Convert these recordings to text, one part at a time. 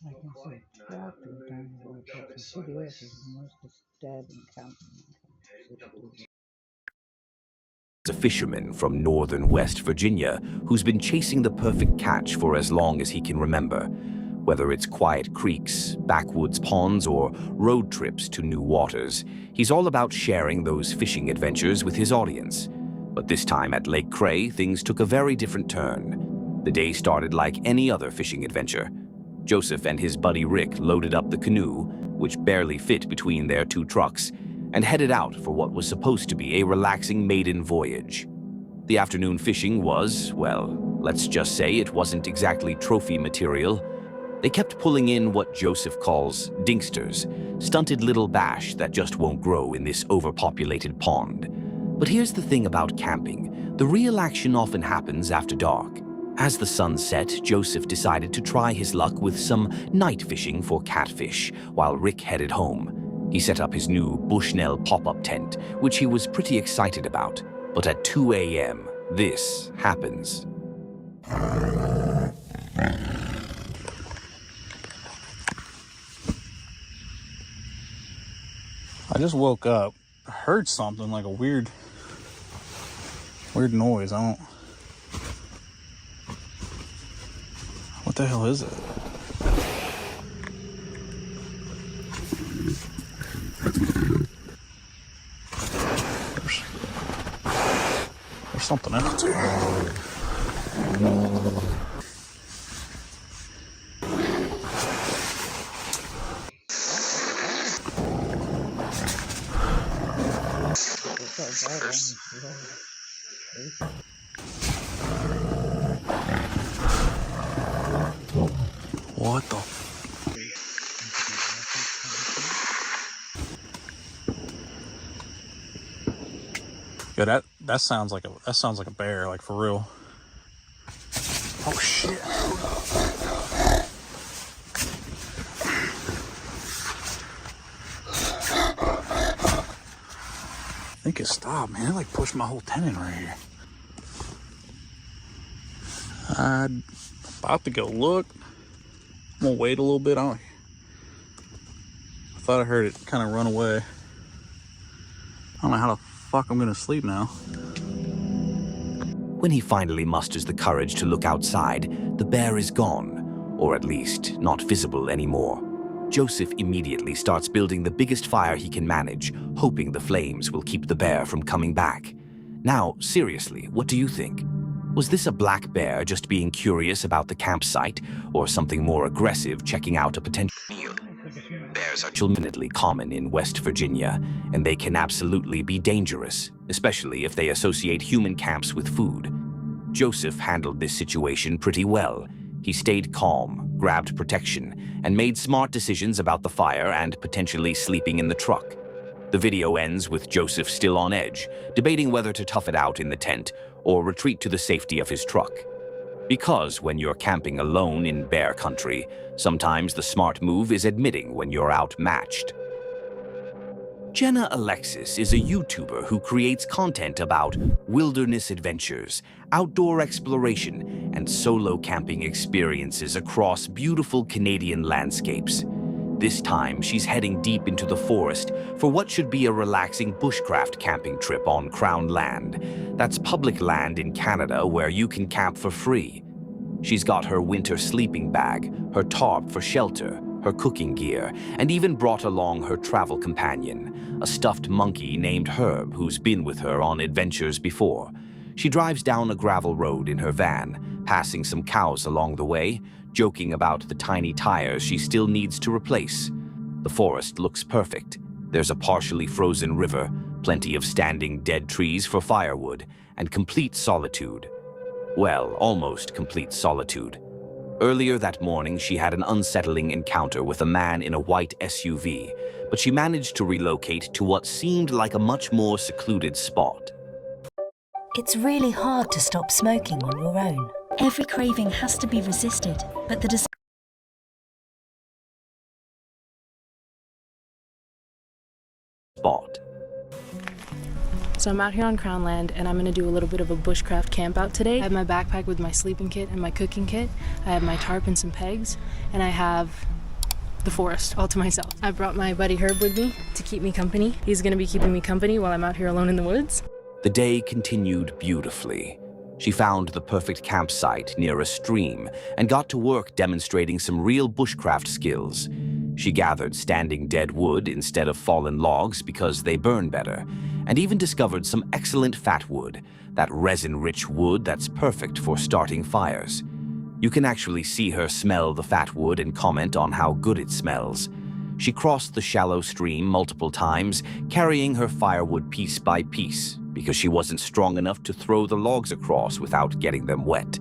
I can see tractor down the road, that's in CBS is the most disturbing company. A fisherman from northern West Virginia who's been chasing the perfect catch for as long as he can remember. Whether it's quiet creeks, backwoods ponds, or road trips to new waters, he's all about sharing those fishing adventures with his audience. But this time at Lake Cray, things took a very different turn. The day started like any other fishing adventure. Joseph and his buddy Rick loaded up the canoe, which barely fit between their two trucks, and headed out for what was supposed to be a relaxing maiden voyage. The afternoon fishing was, well, let's just say it wasn't exactly trophy material. They kept pulling in what Joseph calls dinksters, stunted little bash that just won't grow in this overpopulated pond. But here's the thing about camping. The real action often happens after dark. As the sun set, Joseph decided to try his luck with some night fishing for catfish, while Rick headed home. He set up his new Bushnell pop-up tent, which he was pretty excited about. But at 2 a.m., this happens. I just woke up. I heard something like a weird noise. What the hell is it? There's something else here. What the? Yeah, that sounds like a bear, like for real. Oh shit. I think it stopped, man. It like pushed my whole tent in right here. I'm about to go look. I'm gonna wait a little bit. I thought I heard it kind of run away. I don't know how the fuck I'm gonna sleep now. When he finally musters the courage to look outside, the bear is gone, or at least not visible anymore. Joseph immediately starts building the biggest fire he can manage, hoping the flames will keep the bear from coming back. Now, seriously, what do you think? Was this a black bear just being curious about the campsite, or something more aggressive checking out a potential meal? Bears are infinitely common in West Virginia, and they can absolutely be dangerous, especially if they associate human camps with food. Joseph handled this situation pretty well. He stayed calm, grabbed protection, and made smart decisions about the fire and potentially sleeping in the truck. The video ends with Joseph still on edge, debating whether to tough it out in the tent or retreat to the safety of his truck. Because when you're camping alone in bear country, sometimes the smart move is admitting when you're outmatched. Jenna Alexis is a YouTuber who creates content about wilderness adventures, outdoor exploration, and solo camping experiences across beautiful Canadian landscapes. This time, she's heading deep into the forest for what should be a relaxing bushcraft camping trip on Crown land. That's public land in Canada where you can camp for free. She's got her winter sleeping bag, her tarp for shelter, her cooking gear, and even brought along her travel companion, a stuffed monkey named Herb who's been with her on adventures before. She drives down a gravel road in her van, passing some cows along the way, joking about the tiny tires she still needs to replace. The forest looks perfect. There's a partially frozen river, plenty of standing dead trees for firewood, and complete solitude. Well, almost complete solitude. Earlier that morning, she had an unsettling encounter with a man in a white SUV, but she managed to relocate to what seemed like a much more secluded spot. It's really hard to stop smoking on your own. Every craving has to be resisted, but the Spot. So I'm out here on Crown Land and I'm gonna do a little bit of a bushcraft camp out today. I have my backpack with my sleeping kit and my cooking kit. I have my tarp and some pegs, and I have the forest all to myself. I brought my buddy Herb with me to keep me company. He's gonna be keeping me company while I'm out here alone in the woods. The day continued beautifully. She found the perfect campsite near a stream and got to work demonstrating some real bushcraft skills. She gathered standing dead wood instead of fallen logs because they burn better, and even discovered some excellent fat wood, that resin-rich wood that's perfect for starting fires. You can actually see her smell the fat wood and comment on how good it smells. She crossed the shallow stream multiple times, carrying her firewood piece by piece, because she wasn't strong enough to throw the logs across without getting them wet.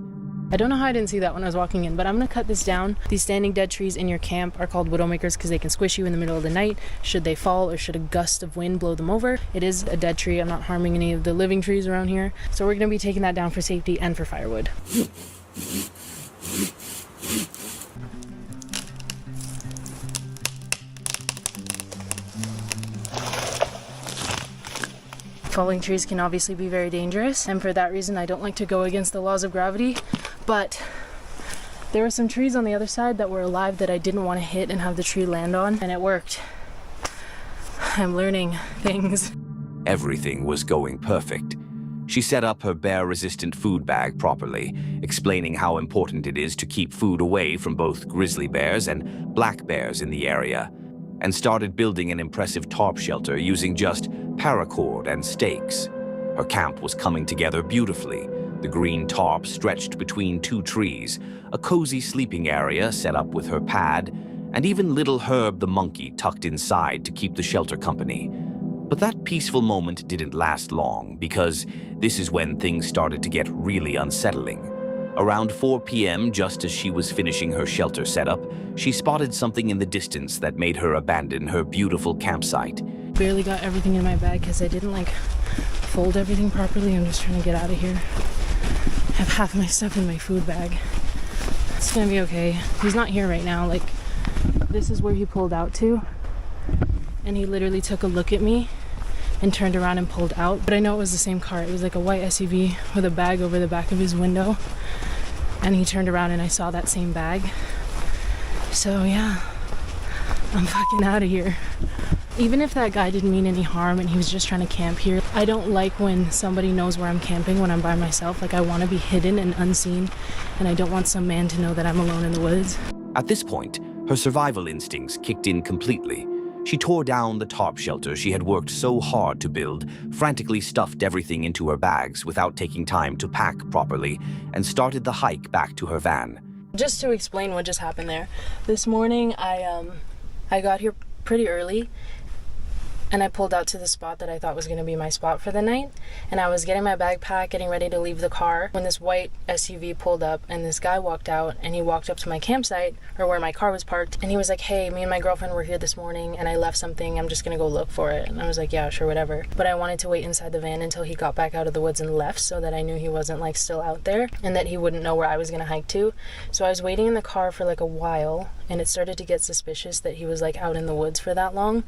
I don't know how I didn't see that when I was walking in, but I'm gonna cut this down. These standing dead trees in your camp are called widowmakers because they can squish you in the middle of the night should they fall or should a gust of wind blow them over. It is a dead tree. I'm not harming any of the living trees around here. So we're gonna be taking that down for safety and for firewood. Falling trees can obviously be very dangerous, and for that reason I don't like to go against the laws of gravity, but there were some trees on the other side that were alive that I didn't want to hit and have the tree land on, and it worked. I'm learning things. Everything was going perfect. She set up her bear-resistant food bag properly, explaining how important it is to keep food away from both grizzly bears and black bears in the area, and started building an impressive tarp shelter using just paracord and stakes. Her camp was coming together beautifully. The green tarp stretched between two trees, a cozy sleeping area set up with her pad, and even little Herb the monkey tucked inside to keep the shelter company. But that peaceful moment didn't last long, because this is when things started to get really unsettling. Around 4 p.m., just as she was finishing her shelter setup, she spotted something in the distance that made her abandon her beautiful campsite. Barely got everything in my bag because I didn't fold everything properly. I'm just trying to get out of here. I have half my stuff in my food bag. It's gonna be okay. He's not here right now. This is where he pulled out to, and he literally took a look at me and turned around and pulled out. But I know it was the same car. It was like a white SUV with a bag over the back of his window, and he turned around and I saw that same bag. So yeah, I'm fucking out of here. Even if that guy didn't mean any harm and he was just trying to camp here, I don't like when somebody knows where I'm camping when I'm by myself. I want to be hidden and unseen, and I don't want some man to know that I'm alone in the woods. At this point, her survival instincts kicked in completely. She tore down the tarp shelter she had worked so hard to build, frantically stuffed everything into her bags without taking time to pack properly, and started the hike back to her van. Just to explain what just happened there. This morning, I got here pretty early, and I pulled out to the spot that I thought was going to be my spot for the night, and I was getting my backpack, getting ready to leave the car, when this white SUV pulled up, and this guy walked out, and he walked up to my campsite, or where my car was parked, and he was like, "Hey, me and my girlfriend were here this morning, and I left something, I'm just going to go look for it." And I was like, "Yeah, sure, whatever." But I wanted to wait inside the van until he got back out of the woods and left, so that I knew he wasn't still out there, and that he wouldn't know where I was going to hike to. So I was waiting in the car for a while, and it started to get suspicious that he was out in the woods for that long.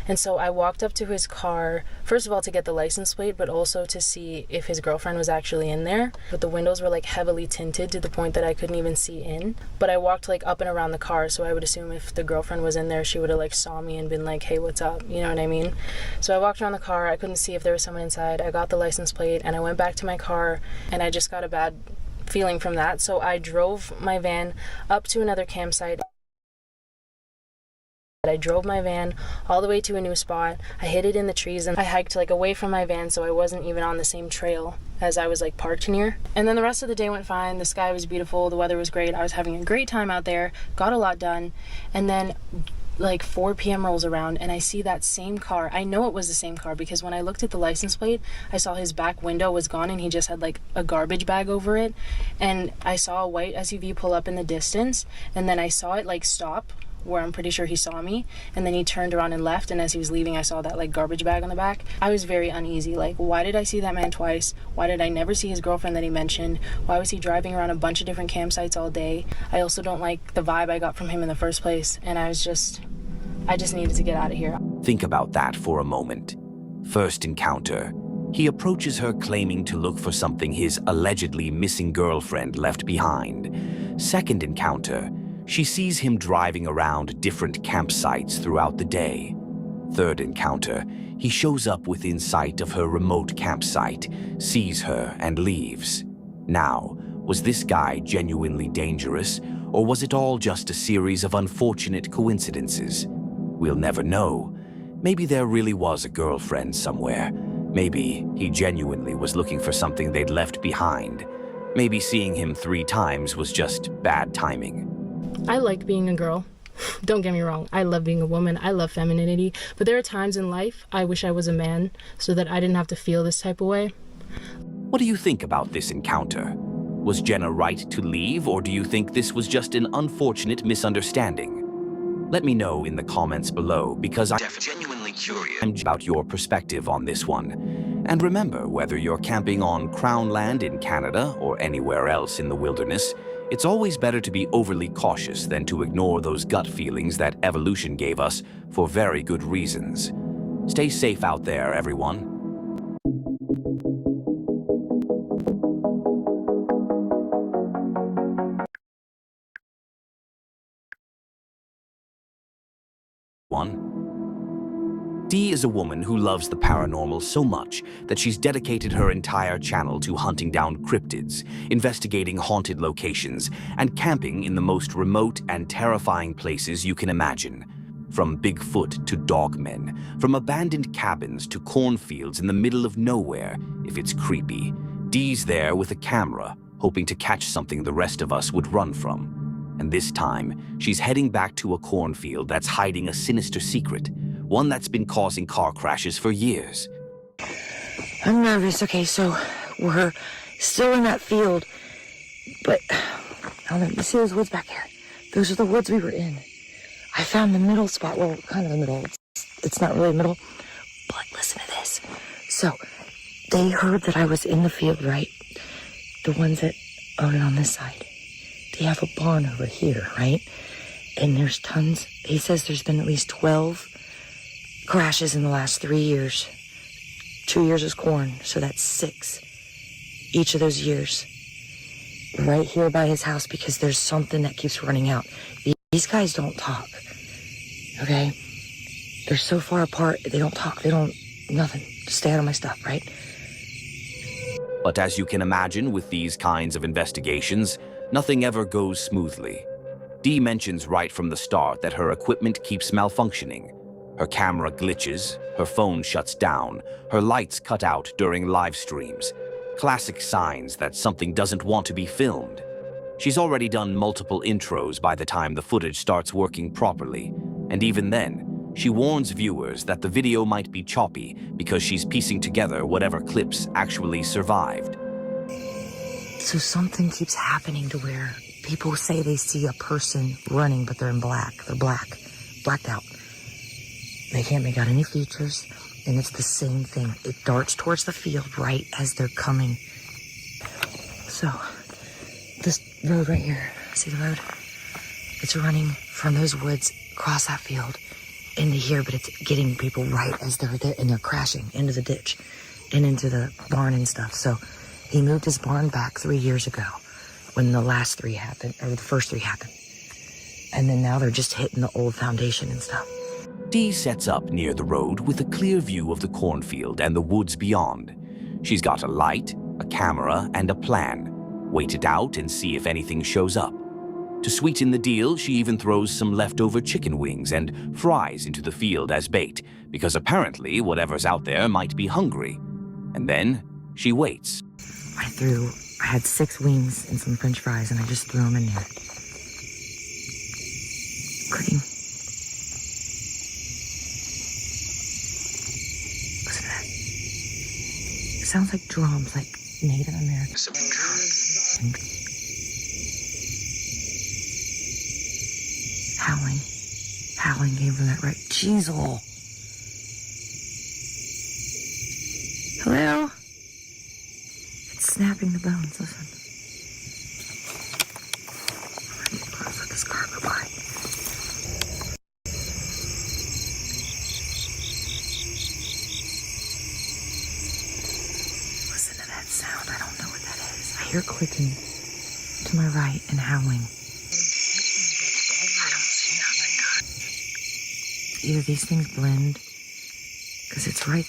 And so I walked up to his car, first of all to get the license plate, but also to see if his girlfriend was actually in there. But the windows were heavily tinted to the point that I couldn't even see in. But I walked up and around the car, so I would assume if the girlfriend was in there, she would have saw me and been "Hey, what's up?" You know what I mean? So I walked around the car, I couldn't see if there was someone inside. I got the license plate and I went back to my car, and I just got a bad feeling from that. So I drove my van up to another campsite. I drove my van all the way to a new spot. I hid it in the trees, and I hiked away from my van, so I wasn't even on the same trail as I was parked near. And then the rest of the day went fine. The sky was beautiful, the weather was great, I was having a great time out there, got a lot done. And then 4 p.m. rolls around, and I see that same car. I know it was the same car because when I looked at the license plate, I saw his back window was gone and he just had a garbage bag over it. And I saw a white SUV pull up in the distance, and then I saw it stop where I'm pretty sure he saw me, and then he turned around and left, and as he was leaving I saw that garbage bag on the back. I was very uneasy. Why did I see that man twice? Why did I never see his girlfriend that he mentioned? Why was he driving around a bunch of different campsites all day? I also don't like the vibe I got from him in the first place, and I just needed to get out of here. Think about that for a moment. First encounter, He approaches her claiming to look for something his allegedly missing girlfriend left behind. Second encounter, she sees him driving around different campsites throughout the day. Third encounter, he shows up within sight of her remote campsite, sees her, and leaves. Now, was this guy genuinely dangerous, or was it all just a series of unfortunate coincidences? We'll never know. Maybe there really was a girlfriend somewhere. Maybe he genuinely was looking for something they'd left behind. Maybe seeing him 3 times was just bad timing. I like being a girl. Don't get me wrong, I love being a woman, I love femininity, but there are times in life I wish I was a man so that I didn't have to feel this type of way. What do you think about this encounter? Was Jenna right to leave, or do you think this was just an unfortunate misunderstanding? Let me know in the comments below, because I'm genuinely curious about your perspective on this one. And remember, whether you're camping on Crown Land in Canada or anywhere else in the wilderness, it's always better to be overly cautious than to ignore those gut feelings that evolution gave us for very good reasons. Stay safe out there, everyone. Dee is a woman who loves the paranormal so much that she's dedicated her entire channel to hunting down cryptids, investigating haunted locations, and camping in the most remote and terrifying places you can imagine. From Bigfoot to dogmen, from abandoned cabins to cornfields in the middle of nowhere, if it's creepy, Dee's there with a camera, hoping to catch something the rest of us would run from. And this time, she's heading back to a cornfield that's hiding a sinister secret, one that's been causing car crashes for years. I'm nervous. Okay, so we're still in that field, but I don't know. You see those woods back here? Those are the woods we were in. I found the middle spot. Well, kind of the middle. It's not really middle, but listen to this. So they heard that I was in the field, right? The ones that own it on this side. They have a barn over here, right? And there's tons. He says there's been at least 12 crashes in the last 3 years. 2 years is corn, so that's 6 each of those years. Right here by his house, because there's something that keeps running out. These guys don't talk, okay? They're so far apart, they don't talk, they don't, nothing. Just stay out of my stuff, right? But as you can imagine with these kinds of investigations, nothing ever goes smoothly. Dee mentions right from the start that her equipment keeps malfunctioning. Her camera glitches, her phone shuts down, her lights cut out during live streams. Classic signs that something doesn't want to be filmed. She's already done multiple intros by the time the footage starts working properly, and even then, she warns viewers that the video might be choppy because she's piecing together whatever clips actually survived. So something keeps happening to where people say they see a person running, but they're in black. They're blacked out. They can't make out any features, and it's the same thing. It darts towards the field right as they're coming. So, this road right here, see the road? It's running from those woods across that field into here, but it's getting people right as they're there, and they're crashing into the ditch and into the barn and stuff. So, he moved his barn back 3 years ago when the last 3 happened, or the first 3 happened. And then now they're just hitting the old foundation and stuff. Dee sets up near the road with a clear view of the cornfield and the woods beyond. She's got a light, a camera, and a plan. Wait it out and see if anything shows up. To sweeten the deal, she even throws some leftover chicken wings and fries into the field as bait, because apparently whatever's out there might be hungry. And then she waits. I had 6 wings and some french fries, and I just threw them in there. Cooking. Listen to that. It sounds like drums, like Native American drums. Howling. Howling came from that right. Jeez-oh. Hello? It's snapping the bones, listen. Let's let this car go by. hear clicking to my right and howling. Either these things blend, because it's right.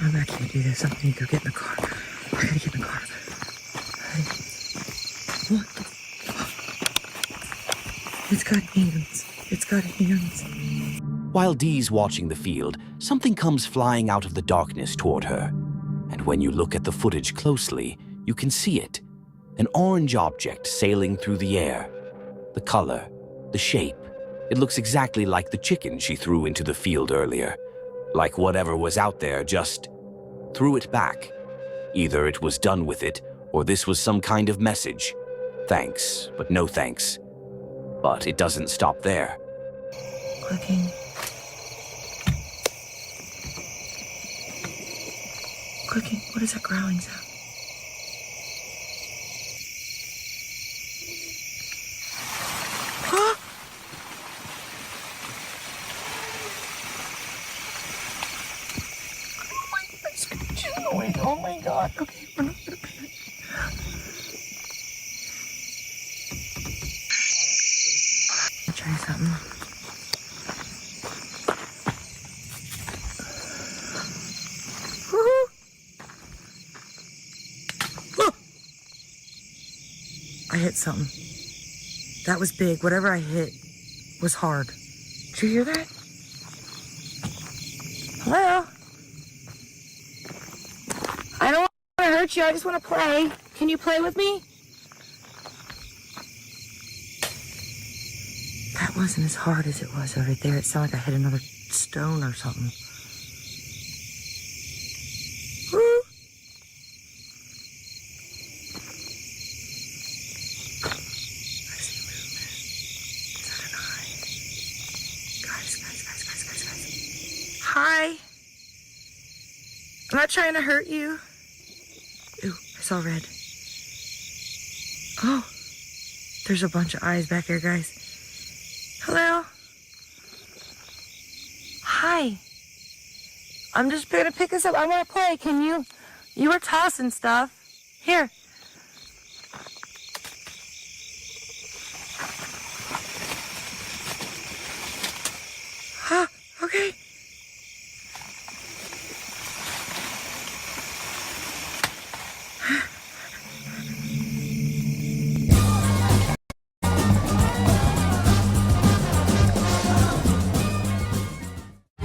I'm not gonna do this. I'm gonna go get in the car. I gotta get in the car. What the fuck? It's got hands. It's got hands. While Dee's watching the field, something comes flying out of the darkness toward her. And when you look at the footage closely, you can see it. An orange object sailing through the air. The color, the shape, it looks exactly like the chicken she threw into the field earlier. Like whatever was out there just threw it back. Either it was done with it, or this was some kind of message. Thanks, but no thanks. But it doesn't stop there. Clicking. Clicking. What is that growling sound? Huh? Oh my god. Okay, we're not gonna panic. Try something. Woohoo! Oh! I hit something. That was big. Whatever I hit was hard. Did you hear that? Hello? I don't want to hurt you. I just want to play. Can you play with me? That wasn't as hard as it was over there. It sounded like I hit another stone or something. Woo! I see movement. Is that an eye? Guys. Hi. I'm not trying to hurt you. Ooh, I saw red. Oh, there's a bunch of eyes back here, guys. Hello? Hi. I'm just gonna pick this up. I wanna play. Can you? You were tossing stuff. Here. Huh, okay.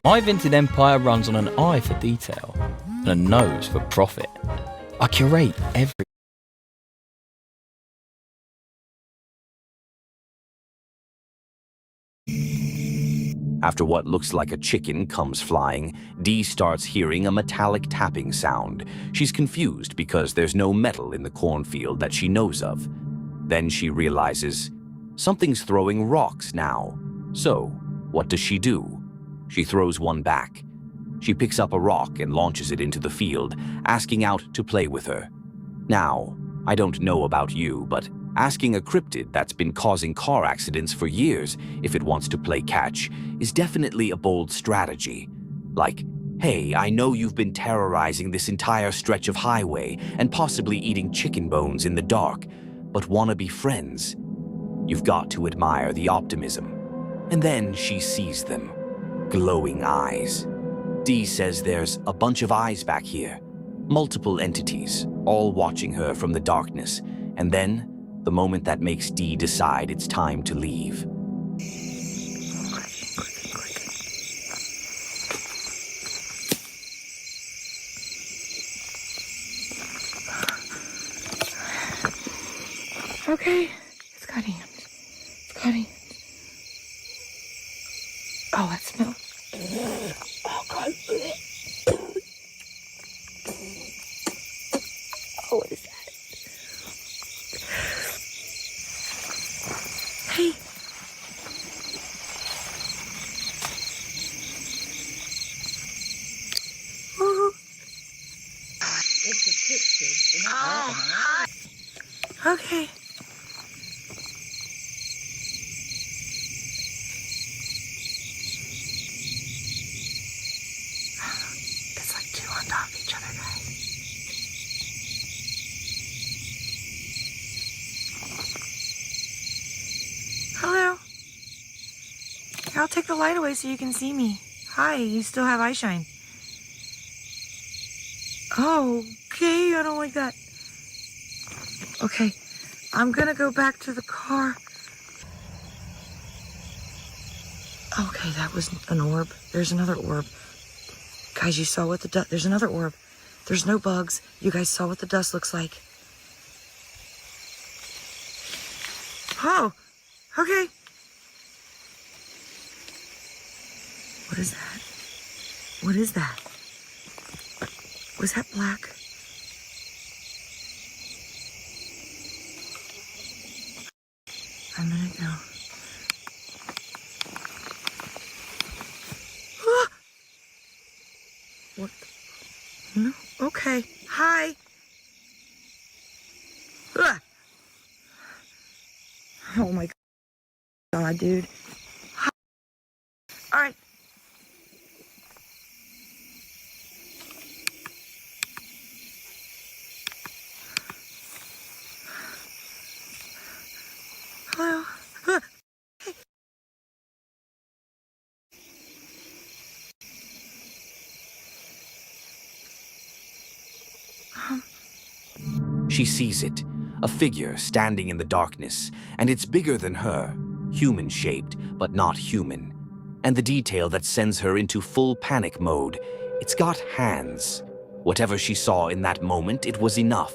My Vinted empire runs on an eye for detail and a nose for profit. I curate every After what looks like a chicken comes flying, Dee starts hearing a metallic tapping sound. She's confused because there's no metal in the cornfield that she knows of. Then she realizes something's throwing rocks now. So, what does she do? She throws one back. She picks up a rock and launches it into the field, asking out to play with her. Now, I don't know about you, but asking a cryptid that's been causing car accidents for years if it wants to play catch is definitely a bold strategy. Like, hey, I know you've been terrorizing this entire stretch of highway and possibly eating chicken bones in the dark, but wanna be friends? You've got to admire the optimism. And then she sees them. Glowing eyes. Dee says there's a bunch of eyes back here. Multiple entities, all watching her from the darkness. And then, the moment that makes Dee decide it's time to leave. Okay. It's got hands. It's got hands. Oh, that smells. Oh, God. Oh, what is that? Hey. Woo. It's a picture. Oh, hi. Okay. light away so you can see me. Hi, you still have eye shine. Oh, okay, I don't like that. Okay, I'm gonna go back to the car. Okay, that was an orb. There's another orb. Guys, you saw what the dust... There's another orb. There's no bugs. You guys saw what the dust looks like. Oh, okay. What is that? What is that? Was that black? A minute ago. Ah! What? No? Okay. Hi. Ah! Oh my God, dude. Hi. All right. Hello. Ah! She sees it, a figure standing in the darkness, and it's bigger than her, human-shaped, but not human. And the detail that sends her into full panic mode, it's got hands. Whatever she saw in that moment, it was enough.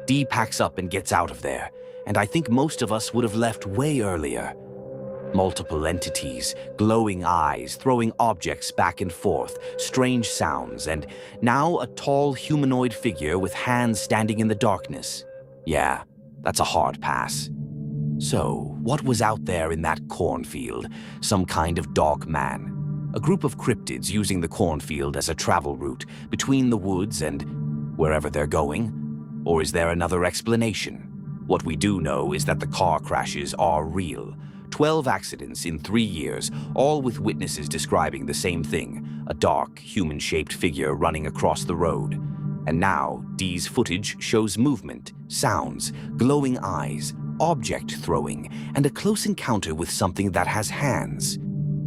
Dee packs up and gets out of there, and I think most of us would have left way earlier. Multiple entities, glowing eyes, throwing objects back and forth, strange sounds, and now a tall humanoid figure with hands standing in the darkness. Yeah, that's a hard pass. So, what was out there in that cornfield? Some kind of dog man? A group of cryptids using the cornfield as a travel route between the woods and wherever they're going? Or is there another explanation? What we do know is that the car crashes are real. 12 accidents in 3 years, all with witnesses describing the same thing, a dark, human-shaped figure running across the road. And now, Dee's footage shows movement, sounds, glowing eyes, object throwing, and a close encounter with something that has hands.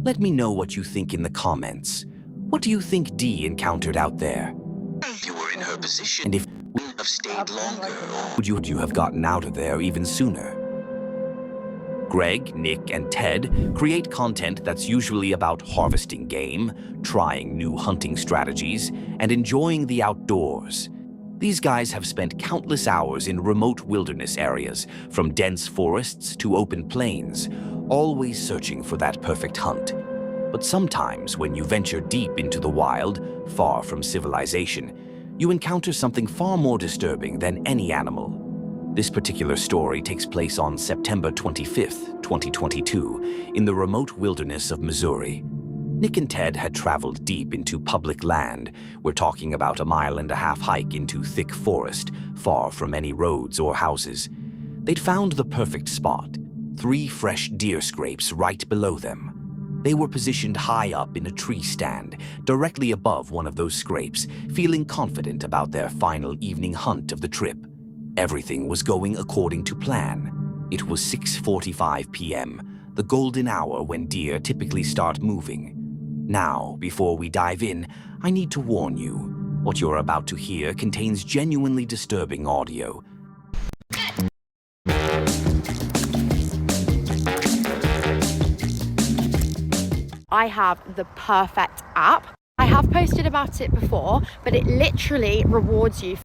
Let me know what you think in the comments. What do you think Dee encountered out there? If you were in her position, and if we would have stayed longer, or would you have gotten out of there even sooner? Greg, Nick, and Ted create content that's usually about harvesting game, trying new hunting strategies, and enjoying the outdoors. These guys have spent countless hours in remote wilderness areas, from dense forests to open plains, always searching for that perfect hunt. But sometimes when you venture deep into the wild, far from civilization, you encounter something far more disturbing than any animal. This particular story takes place on September 25th, 2022, in the remote wilderness of Missouri. Nick and Ted had traveled deep into public land. We're talking about a 1.5 mile hike into thick forest, far from any roads or houses. They'd found the perfect spot, 3 fresh deer scrapes right below them. They were positioned high up in a tree stand, directly above one of those scrapes, feeling confident about their final evening hunt of the trip. Everything was going according to plan. It was 6:45 p.m., the golden hour when deer typically start moving. Now, before we dive in, I need to warn you. What you're about to hear contains genuinely disturbing audio. I have the perfect app. I have posted about it before, but it literally rewards you.